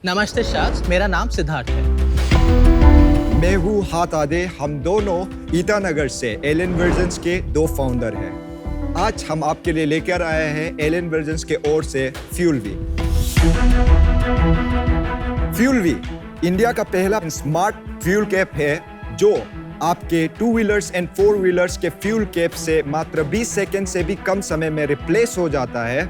नमस्ते शख्स, मेरा नाम सिद्धार्थ है। मैं हूँ हाथ आधे। हम दोनों ईटानगर से एलियन वर्जन्स के दो फाउंडर हैं। आज हम आपके लिए लेकर आए हैं एलियन वर्जन्स के ओर से फ्यूलवी। फ्यूलवी इंडिया का पहला स्मार्ट फ्यूल कैप है जो आपके 2 व्हीलर्स एंड 4 व्हीलर्स के फ्यूल कैप से मात्र 20 सेकंड से भी कम समय में रिप्लेस हो जाता है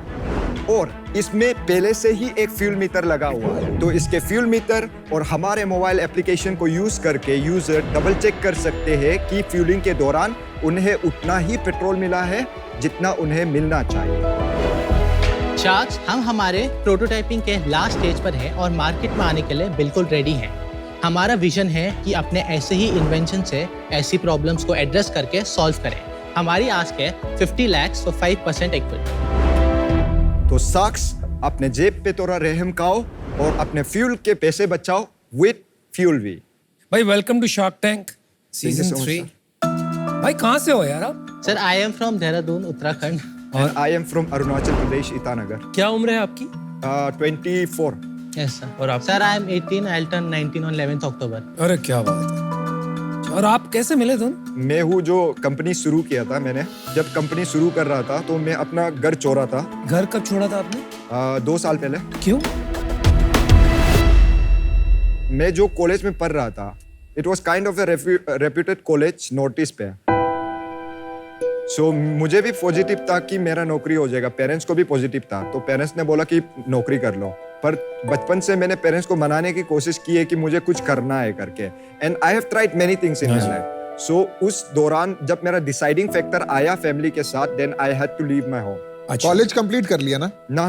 और इसमें पहले से ही एक फ्यूल मीटर लगा हुआ है। तो इसके फ्यूल मीटर और हमारे मोबाइल एप्लीकेशन को यूज करके यूजर डबल चेक कर सकते हैं कि फ्यूलिंग के दौरान उन्हें उतना ही पेट्रोल मिला है जितना उन्हें मिलना चाहिए। शख्स, हम हमारे प्रोटोटाइपिंग के लास्ट स्टेज पर हैं और मार्केट में आने के लिए बिल्कुल रेडी हैं। हमारा विजन है कि अपने ऐसे ही इन्वेंशन से ऐसी प्रॉब्लम्स को एड्रेस करके सॉल्व करें। हमारी आस्क है 50 लाख तो 5% इक्विटी। तो साक्स, अपने जेब पे थोड़ा रहम खाओ और अपने फ्यूल के पैसे बचाओ विद फ्यूलवी। भाई welcome to Shark Tank season so much, 3। भाई कहाँ से हो यार आप? Sir, I am from Dehradun, Uttarakhand. और I am from Arunachal Pradesh, Itanagar. क्या उम्र है आपकी? 24। Yes sir. और आप? Sir, I am 18, I will turn 19 on 11th October. अरे क्या बात है। और आप कैसे मिले तुम? मैं हूँ जो कंपनी शुरू किया था मैंने। जब कंपनी शुरू कर रहा था तो मैं अपना घर छोड़ा था। घर कब छोड़ा था आपने? 2 साल पहले। क्यों? मैं जो कॉलेज में पढ़ रहा था, it was kind of reputed college north east पे। सो मुझे भी पॉजिटिव था कि मेरा नौकरी हो जाएगा, पेरेंट्स को भी पॉजिटिव था। तो पेरेंट्स ने बोला कि नौकरी कर लो, पर बचपन से मैंने पेरेंट्स को मनाने की कोशिश की है कि मुझे कुछ करना है करके। And I have tried many things in my life. So उस दौरान जब मेरा डिसाइडिंग फैक्टर आया फैमिली के साथ, then I had to leave my home. अच्छा। कॉलेज कंप्लीट कर लिया ना? ना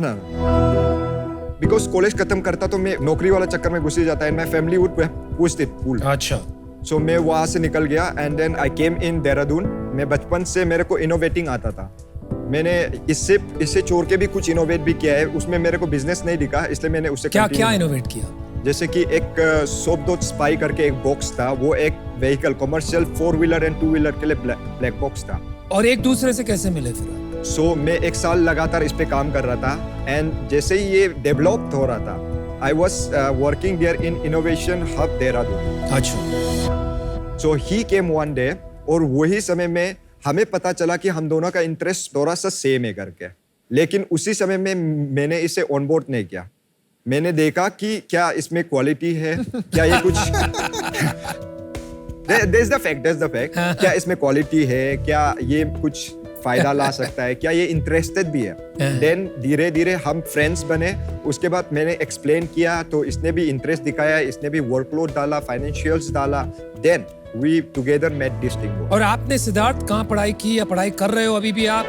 बिकॉज कॉलेज खत्म करता तो मैं नौकरी वाला चक्कर में घुस ही जाता है। My family would push it pull. अच्छा। सो मैं वहां से निकल गया and then I came in Dehradun. मैं बचपन से मेरे को इनोवेटिंग आता था। मैंने इससे छोड़ के भी कुछ इनोवेट भी किया है। उसमें मेरे को बिजनेस नहीं दिखा, इसलिए मैंने उससे क्या इनोवेट किया? जैसे कि एक सोपडोट स्पाई करके एक बॉक्स था। वो एक vehicle commercial 4 wheeler and 2 wheeler के लिए ब्लैक बॉक्स था। और एक दूसरे से कैसे मिले फिर? सो मैं 1 साल लगातार इस पे काम कर रहा था एंड जैसे ही ये डेवलप हो रहा था, I was working there in innovation hub Dehradun. अच्छा। सो ही केम वन डे और वही समय में हमें पता चला कि हम दोनों का इंटरेस्ट थोड़ा सा सेम है करके। लेकिन उसी समय में मैंने इसे ऑनबोर्ड नहीं किया। मैंने देखा कि क्या इसमें क्वालिटी है, क्या ये कुछ That's the fact. क्या इसमें क्वालिटी है, क्या ये कुछ फायदा ला सकता है, क्या ये इंटरेस्टेड भी है। देन धीरे धीरे हम फ्रेंड्स बने। उसके बाद मैंने एक्सप्लेन किया तो इसने भी इंटरेस्ट दिखाया, इसने भी वर्कलोड डाला, फाइनेंशियल्स डाला। Then we together made this thing work. और आपने सिद्धार्थ कहाँ पढ़ाई की या पढ़ाई कर रहे हो अभी भी आप?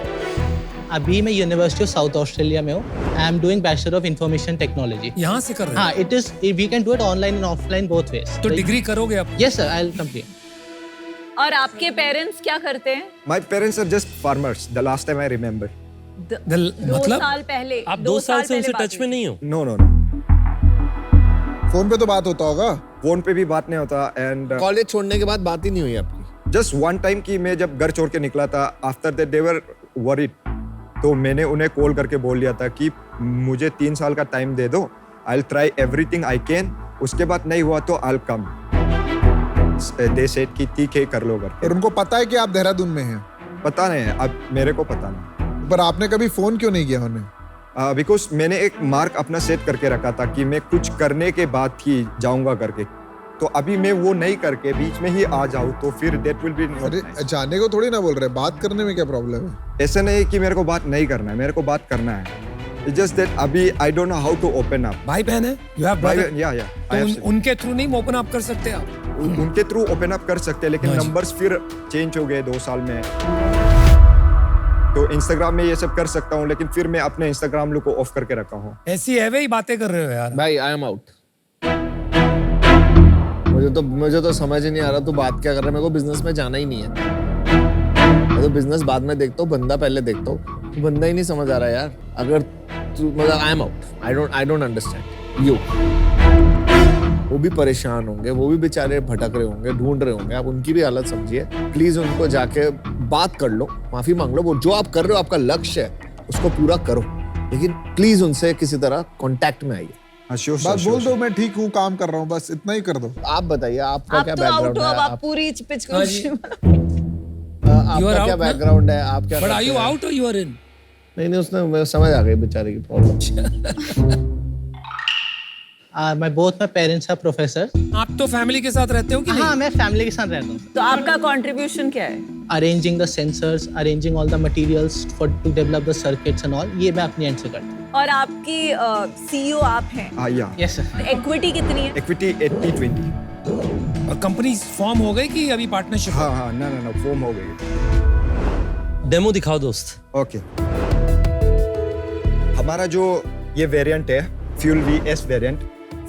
अभी मैं यूनिवर्सिटी ऑफ साउथ ऑस्ट्रेलिया में हूँ। I am doing bachelor of information technology. यहाँ से कर रहे हो? हाँ, it is we can do it online and offline both ways. तो डिग्री करोगे आप? Yes sir, I will complete. और आपके पेरेंट्स क्या करते हैं? My parents are just farmers. The last time I remember. 2 मतलब? साल पहले। आप 2 साल से उनसे टच में नहीं हो? No. फोन पे तो बात होता होगा? फोन पे भी बात नहीं होता एंड कॉलेज छोड़ने के बाद बात ही नहीं हुई आपकी? जस्ट वन टाइम कि मैं जब घर छोड़ के निकला था, after that they were worried. तो मैंने उन्हें कॉल करके बोल लिया था कि मुझे 3 साल का टाइम दे दो, I will try everything I can. उसके बाद नहीं हुआ तो I will come. They said कि ठीक है, कर लो करके। और उनको पता है कि आप देहरादून में हैं? पता नहीं है, अब मेरे को पता नहीं। पर आपने कभी फोन क्यों नहीं किया उन्हें? बिकॉज मैंने एक मार्क अपना सेट करके रखा था कि मैं कुछ करने के बाद ही जाऊंगा करके। तो अभी मैं वो नहीं करके बीच में ही आ जाऊं तो फिर दैट विल बी नॉट अरे नाइस। जाने को थोड़ी ना बोल रहे, बात करने में क्या प्रॉब्लम है? ऐसा नहीं कि मेरे को बात नहीं करना है, मेरे को बात करना है। इट्स जस्ट दैट अभी I don't know how to open up. भाई बहन है? You have brother? या तो उनके थ्रू नहीं ओपन अप कर सकते आप? उनके थ्रू ओपन अप कर सकते हैं, लेकिन हाँ जी। नंबर्स फिर चेंज हो गए 2 साल में। तो इंस्टाग्राम में ये सब कर सकता हूँ, लेकिन फिर मैं अपने इंस्टाग्राम लुक को ऑफ करके रखा हूँ। ऐसी है वही बातें कर रहे हो यार। भाई आई एम आउट। मुझे तो समझ ही नहीं आ रहा तू बात क्या कर रहा है। मेरे को बिजनेस में जाना ही नहीं है। मैं तो बिजनेस बाद में देखता हूँ, बंदा पहले देखता हूँ। तू बंदा ही नहीं समझ आ रहा यार। अगर तू मतलब I am out. I don't understand you. वो भी परेशान होंगे, वो भी बेचारे भटक रहे होंगे, ढूंढ रहे होंगे। आप उनकी भी हालत समझिए। प्लीज उनको जाके बात कर लो, माफी मांग लो। वो जो आप कर रहे हो, आपका लक्ष्य है, उसको पूरा करो, लेकिन प्लीज उनसे किसी तरह कांटेक्ट में आइए। हाँ श्योर बस बोल दो मैं ठीक हूँ, काम कर रहा हूँ, बस इतना ही कर दो। आप बताइए आपका आप क्या तो आउट बैकग्राउंड हो, है? अब आप पूरी पिच को You are आपका क्या out ना? बैकग्राउंड है? आप क्या बट आर करते यू हैं? आउट और यू आर इन? नहीं उसने मैं समझ आ गई बेचारे की प्रॉब्लम। मैं both my parents are professor. आप तो फैमिली के साथ रहते हो कि हाँ नहीं? मैं फैमिली के साथ रहता हूँ। तो आपका कंट्रीब्यूशन क्या है? Arranging the sensors, arranging all the materials for to develop the circuits and all, ये मैं अपनी एंड से करता हूँ। और आपकी सीईओ आप हैं। हाँ या यस सर। इक्विटी कितनी है? इक्विटी 80-20। और कंपनी फॉर्म हो गई कि अभी पार्टनरशिप? हाँ हाँ ना फॉर्म हो गई। डेमो दिखाओ दोस्त। ओके, हमारा जो ये वेरिएंट है fuel V S variant,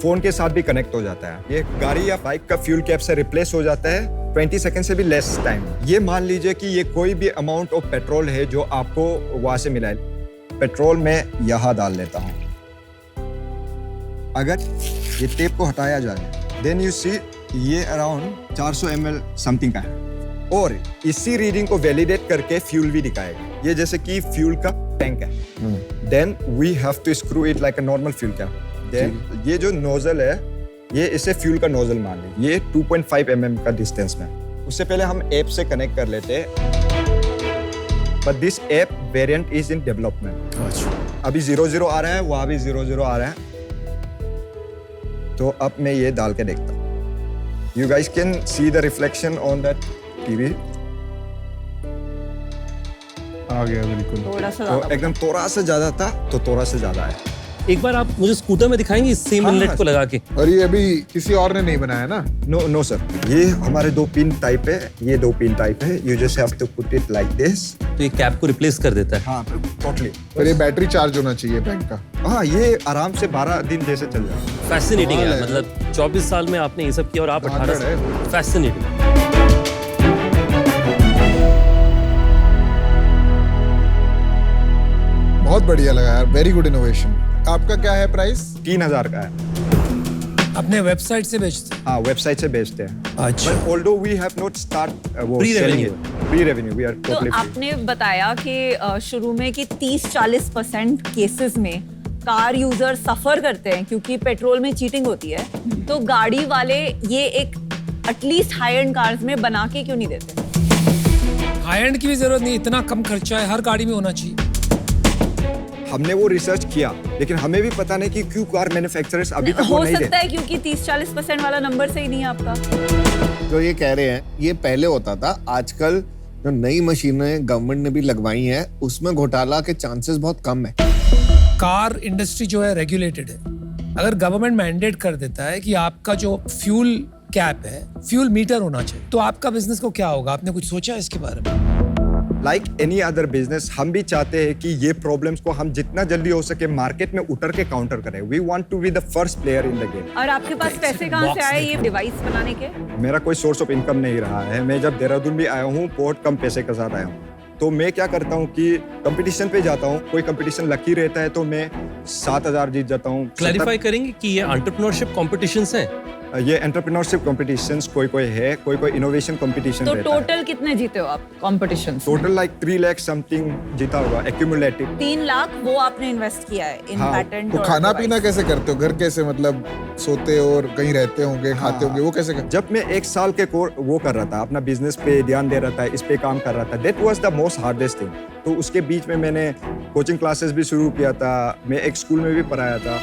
phone के साथ भी कनेक्ट हो जाता है। ये गाड़ी या बाइक का फ्यूल कैप से रिप्लेस हो जाता है 20 सेकंड से भी लेस टाइम। ये मान लीजिए कि ये कोई भी अमाउंट ऑफ पेट्रोल है जो आपको वहां से मिला है, पेट्रोल मैं यहाँ डाल लेता हूँ। अगर ये टेप को हटाया जाए देन यू सी ये अराउंड 400 ml समथिंग का है, और इसी रीडिंग को वैलिडेट करके फ्यूल भी दिखाएगा। ये जैसे कि फ्यूल का टैंक है, then we have to screw it like a normal fuel cap. Then ये जो नोजल है ये इसे फ्यूल का नोजल मान लीजिए, ये 2.5 mm का डिस्टेंस में। उससे पहले हम ऐप से कनेक्ट कर लेते हैं, but this app variant is in development. अभी 00 आ रहा है, वहां भी 00 आ रहा है। तो अब मैं ये डाल के देखता हूँ। You guys can see the reflection on that TV. आ गया बिल्कुल। थोड़ा सा तो ज्यादा। एकदम थोड़ा सा ज्यादा था तो थोड़ा सा ज्यादा है। एक बार आप मुझे स्कूटर में दिखाएंगे सेम हाँ, इनलेट हाँ। को लगा के? और ये अभी किसी और ने नहीं बनाया ना? नो सर, ये हमारे 2 पिन टाइप है, ये 2 पिन टाइप है। You just have to put it like this. तो ये कैप को रिप्लेस कर देता है। हाँ टोटली। और ये बैटरी चार्ज होना चाहिए बैंक का। हाँ ये आराम से 12 दिन जैसे चल जाए। फैसिनेटिंग कमाल है, है। मतलब 24 साल में आपने ये सब किया और आप 18 है। साल। फैसिनेटिंग। बहुत बढ़िया लगा यार, वेरी गुड इनोवेशन। आपका क्या है प्राइस? 3000 का है। अपने वेबसाइट से बेचते? हाँ वेबसाइट से बेचते हैं। अच्छा। But although we have not start वो Pre-revenue. selling it. Pre-revenue, we are तो totally free. आपने बताया कि शुरू में कि 30-40% केसेस में कार यूजर सफर करते हैं क्योंकि पेट्रोल में चीटिंग होती है। तो गाड़ी वाले ये एक एटलीस्ट हाई एंड कार्स में बना के क्यों नहीं देते? हाई एंड की भी जरूरत नहीं, इतना कम खर्चा है, हर गाड़ी में होना चाहिए। हमने वो रिसर्च किया, लेकिन हमें भी पता नहीं कि क्यों कार मैन्युफैक्चरर्स अभी तक वो हो नहीं सकता दे। है क्योंकि 30-40% वाला नंबर सही नहीं है आपका। जो ये कह रहे हैं ये पहले होता था, आजकल जो नई मशीनें गवर्नमेंट ने भी लगवाई हैं उसमें घोटाला के चांसेस बहुत कम है। कार इंडस्ट्री जो है रेगुलेटेड है। अगर गवर्नमेंट मैंडेट कर देता है कि आपका जो फ्यूल कैप है, फ्यूल मीटर होना चाहिए, तो आपका बिजनेस को क्या होगा? आपने कुछ सोचा इसके बारे में? लाइक एनी अदर बिजनेस हम भी चाहते हैं कि ये प्रॉब्लम्स को हम जितना जल्दी हो सके मार्केट में उतर के काउंटर करें। We want to be the first player in the game. और आपके पास पैसे कहाँ से आए ये डिवाइस बनाने के? मेरा कोई सोर्स ऑफ इनकम नहीं रहा है। मैं जब देहरादून भी आया हूँ बहुत कम पैसे के साथ आया हूँ। तो मैं क्या करता हूँ कि कंपटीशन पे जाता हूँ, कोई कंपटीशन लकी रहता है तो मैं 7000 जीत जाता हूँ। क्लैरिफाई करेंगे कि ये एंटरप्रेन्योरशिप कॉम्पिटिशंस हैं? ये एंटरप्रेन्योरशिप कॉम्पिटिशंस कोई है, कोई इनोवेशन कॉम्पिटिशन तो रहता है। टोटल कितने जीते हो आप competition? Total like 3 lakh something जीता होगा एक्यूमुलेटिव। 3 लाख वो आपने इन्वेस्ट किया है इन हाँ, पैटेंट। तो खाना पीना कैसे करते हो? घर कैसे, मतलब सोते हो और कहीं रहते होंगे, खाते होंगे, वो कैसे करते? जब मैं 1 साल के वो कर रहा था, अपना बिजनेस पे ध्यान दे रहा था, इस पे काम कर रहा था, that was the most hardest thing. तो उसके बीच में मैंने कोचिंग क्लासेस भी शुरू किया था, मैं एक स्कूल में भी पढ़ाया था।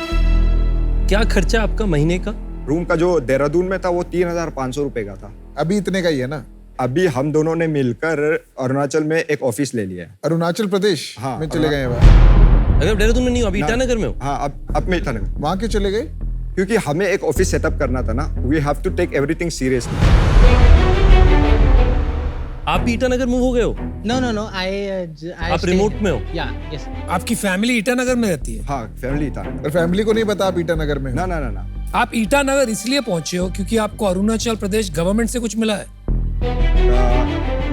क्या खर्चा आपका महीने का? रूम का जो देहरादून में था वो 3500 रुपए का था। अभी इतने का ही है ना? अभी हम दोनों ने मिलकर अरुणाचल में एक ऑफिस ले लिया है। अरुणाचल प्रदेश हाँ, में चले गए वहाँ? अगर देहरादून में नहीं हो, अभी ईटानगर में हो? हाँ अब मैं था, वहाँ क्यों चले गए? क्योंकि हमें एक ऑफिस सेटअप करना था ना। We have to take everything seriously. आप भी ईटानगर मूव हो गए हो? No, आप रिमोट में हो? Yeah, yes. आपकी फैमिली ईटानगर में रहती है? हाँ फैमिली था। और फैमिली को नहीं पता आप ईटानगर में हो? ना। आप ईटानगर इसलिए पहुंचे हो क्योंकि आपको अरुणाचल प्रदेश गवर्नमेंट से कुछ मिला है?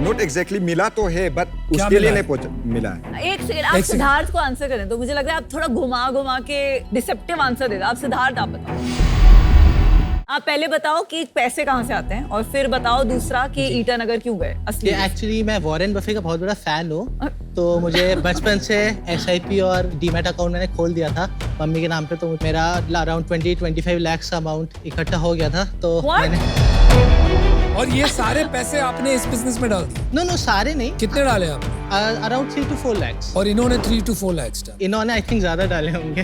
नॉट एग्जैक्टली मिला तो है, बट क्या उसके लिए मिला नहीं पहुंचा मिला है। एक सेकंड, आप सिद्धार्थ को आंसर करें तो मुझे लग रहा है आप थोड़ा घुमा के डिसेप्टिव आंसर दे दो। आप सिद्धार्थ आप बताओ। आप पहले बताओ कि पैसे कहाँ से आते हैं और फिर बताओ दूसरा कि ईटानगर क्यों गए असली ये एक्चुअली मैं वॉरेन बफे का बहुत बड़ा फैन हूँ, तो मुझे बचपन से SIP और डीमैट अकाउंट मैंने खोल दिया था मम्मी के नाम पे, तो मेरा अराउंड 20-25 लाख अमाउंट इकट्ठा हो गया था, तो What? मैंने और ये सारे पैसे आपने इस बिजनेस में डाल दिए? नो सारे नहीं, कितने डाले आपने? Around 3 to 4 lakhs। और इन्होंने 3 to 4 lakhs डाले। इन्होंने आई थिंक ज्यादा डाले होंगे।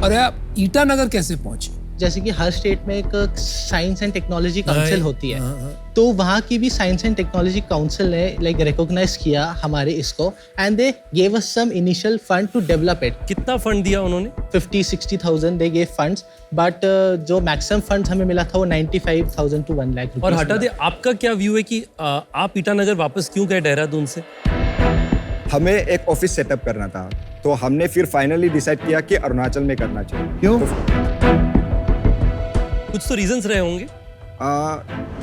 अरे आप ईटानगर कैसे पहुंचे? जैसे कि हर स्टेट में एक साइंस एंड टेक्नोलॉजी काउंसिल होती है, हाँ। तो वहाँ की भी साइंस एंड टेक्नोलॉजी काउंसिल ने लाइक रिकॉग्नाइज किया हमारे इसको, and they gave us some initial fund to develop it. कितना फंड दिया उन्होंने? 50-60,000 दे गेव फंड्स, बट जो मैक्सिमम फंड्स हमें मिला था वो 95,000 to 1 lakh। और हटा दे, आपका क्या व्यू है कि आप ईटानगर वापस क्यों गए देहरादून से? हमें एक ऑफिस सेटअप करना था, तो हमने फिर फाइनली डिसाइड किया कि अरुणाचल में करना चाहिए। क्यों? कुछ तो रीजंस रहे होंगे।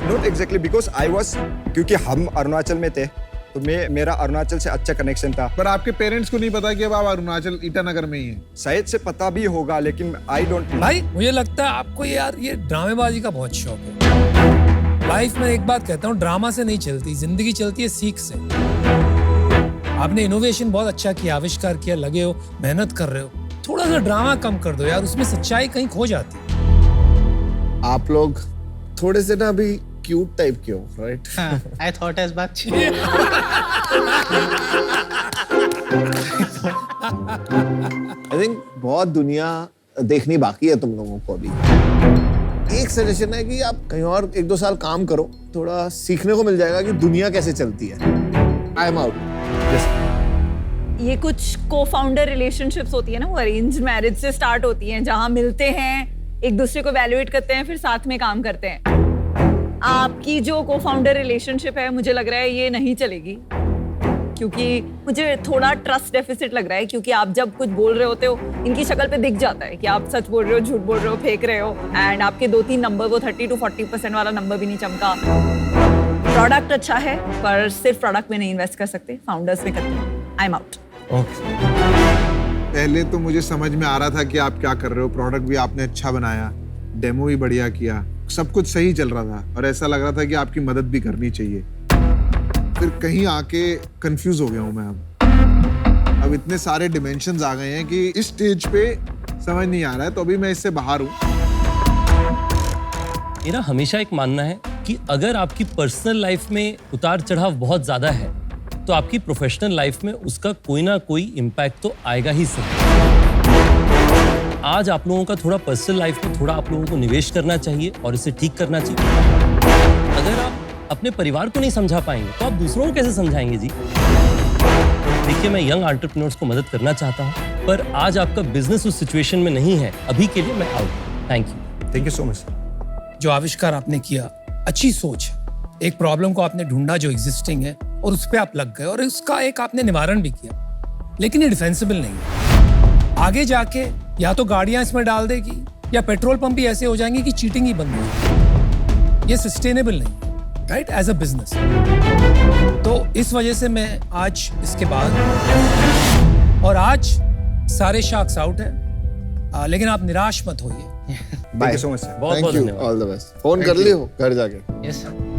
Not exactly because I was, क्योंकि हम अरुणाचल में थे, तो मेरा अरुणाचल से अच्छा कनेक्शन था। पर आपके पेरेंट्स को नहीं पता कि अब आप अरुणाचल ईटानगर में ही हैं। शायद से पता भी होगा, लेकिन आई डोंट। भाई मुझे लगता है आपको यार ये ड्रामेबाजी का बहुत शौक है। लाइफ में एक बात कहता हूँ, ड्रामा से नहीं चलती, जिंदगी चलती है सीख से। आपने इनोवेशन बहुत अच्छा किया, आविष्कार किया, लगे हो, मेहनत कर रहे हो, थोड़ा सा ड्रामा कम कर दो यार, उसमें सच्चाई कहीं खो जाती है। आप लोग थोड़े से ना अभी क्यूट टाइप के हो, राइट? आई थॉट एज बात। आई थिंक बहुत दुनिया देखनी बाकी है तुम लोगों को अभी। एक सजेशन है कि आप कहीं और 1-2 साल काम करो, थोड़ा सीखने को मिल जाएगा कि दुनिया कैसे चलती है। I am out. ये कुछ को फाउंडर रिलेशनशिप्स होती है ना, वो अरेंज मैरिज से स्टार्ट होती हैं, जहां मिलते हैं, एक दूसरे को वैल्यूएट करते हैं, फिर साथ में काम करते हैं। आपकी जो को फाउंडर रिलेशनशिप है, मुझे लग रहा है ये नहीं चलेगी, क्योंकि मुझे थोड़ा ट्रस्ट डेफिसिट लग रहा है, क्योंकि आप जब कुछ बोल रहे होते हो इनकी शक्ल पे दिख जाता है कि आप सच बोल रहे हो, झूठ बोल रहे हो, फेंक रहे हो, एंड आपके 2-3 नंबर, वो 30 to 40% वाला नंबर भी नहीं चमका। प्रोडक्ट अच्छा है, पर सिर्फ प्रोडक्ट में नहीं इन्वेस्ट कर सकते, फाउंडर्स में करते हैं। I am out. पहले तो मुझे समझ में आ रहा था कि आप क्या कर रहे हो, प्रोडक्ट भी आपने अच्छा बनाया, डेमो भी बढ़िया किया, सब कुछ सही चल रहा था और ऐसा लग रहा था कि आपकी मदद भी करनी चाहिए। फिर कहीं आके कंफ्यूज हो गया हूं मैं। अब इतने सारे डिमेंशंस आ गए हैं कि इस स्टेज पे समझ नहीं आ रहा है, तो अभी मैं इससे बाहर हूं। मेरा हमेशा एक मानना है कि अगर आपकी पर्सनल लाइफ में उतार चढ़ाव बहुत ज्यादा है, तो आपकी प्रोफेशनल लाइफ में उसका कोई ना कोई इम्पैक्ट तो आएगा ही सही। आज आप लोगों का थोड़ा पर्सनल लाइफ में थोड़ा आप लोगों को निवेश करना चाहिए और इसे ठीक करना चाहिए। अगर आप अपने परिवार को नहीं समझा पाएंगे, तो आप दूसरों को कैसे समझाएंगे जी? देखिए, मैं यंग एंटरप्रेन्योर्स को मदद करना चाहता हूँ, पर आज आपका बिजनेस उस सिचुएशन में नहीं है। अभी के लिए मैं out. Thank you so much. जो आविष्कार आपने किया, अच्छी सोच है। एक प्रॉब्लम को आपने ढूंढा जो एग्जिस्टिंग है और उस पे आप लग गए और उसका एक आपने निवारण भी किया, लेकिन ये डिफेंसिबल नहीं है। आगे जाके या तो गाड़ियां इसमें डाल देगी या पेट्रोल पंप भी ऐसे हो जाएंगे कि चीटिंग ही बंद हो जाएगी। ये सस्टेनेबल नहीं, राइट, एज अ बिजनेस। तो इस वजह से मैं आज इसके बाद, और आज सारे शार्क्स आउट है, लेकिन आप निराश मत होइए। Thank you so much. बहुत बहुत धन्यवाद। All the best. फोन कर लियो घर जाके। Yes sir.